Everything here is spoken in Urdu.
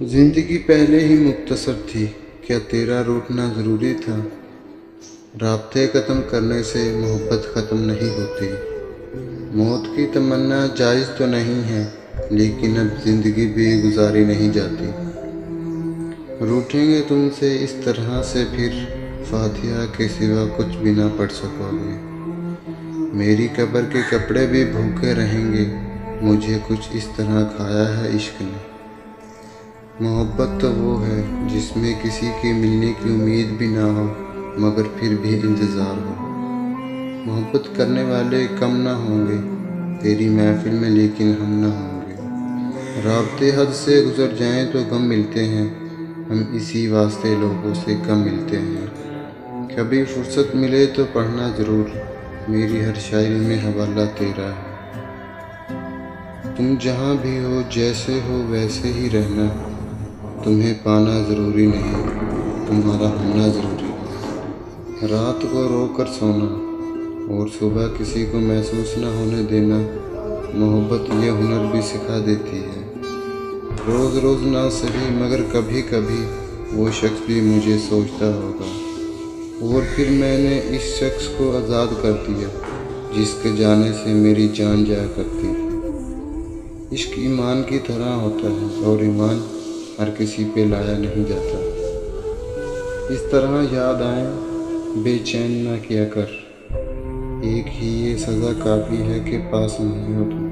زندگی پہلے ہی مختصر تھی، کیا تیرا روٹنا ضروری تھا؟ رابطے ختم کرنے سے محبت ختم نہیں ہوتی۔ موت کی تمنا جائز تو نہیں ہے، لیکن اب زندگی بھی گزاری نہیں جاتی۔ روٹھیں گے تم سے اس طرح سے پھر فاتحہ کے سوا کچھ بھی نہ پڑھ سکو گے۔ میری قبر کے کپڑے بھی بھوکے رہیں گے، مجھے کچھ اس طرح کھایا ہے عشق نے۔ محبت تو وہ ہے جس میں کسی کے ملنے کی امید بھی نہ ہو مگر پھر بھی انتظار ہو۔ محبت کرنے والے کم نہ ہوں گے تیری محفل میں، لیکن ہم نہ ہوں گے۔ رابطے حد سے گزر جائیں تو غم ملتے ہیں، ہم اسی واسطے لوگوں سے کم ملتے ہیں۔ کبھی فرصت ملے تو پڑھنا ضرور، میری ہر شاعری میں حوالہ تیرا ہے۔ تم جہاں بھی ہو جیسے ہو ویسے ہی رہنا، تمہیں پانا ضروری نہیں، تمہارا ہونا ضروری ہے۔ رات کو رو کر سونا اور صبح کسی کو محسوس نہ ہونے دینا، محبت یہ ہنر بھی سکھا دیتی ہے۔ روز روز نہ صحیح مگر کبھی کبھی وہ شخص بھی مجھے سوچتا ہوگا، اور پھر میں نے اس شخص کو آزاد کر دیا جس کے جانے سے میری جان جایا کرتی تھی۔ عشق ایمان کی طرح ہوتا ہے اور ایمان ہر کسی پہ لایا نہیں جاتا۔ اس طرح یاد آئیں بے چین نہ کیا کر، ایک ہی یہ سزا کافی ہے کہ پاس نہیں ہو تم۔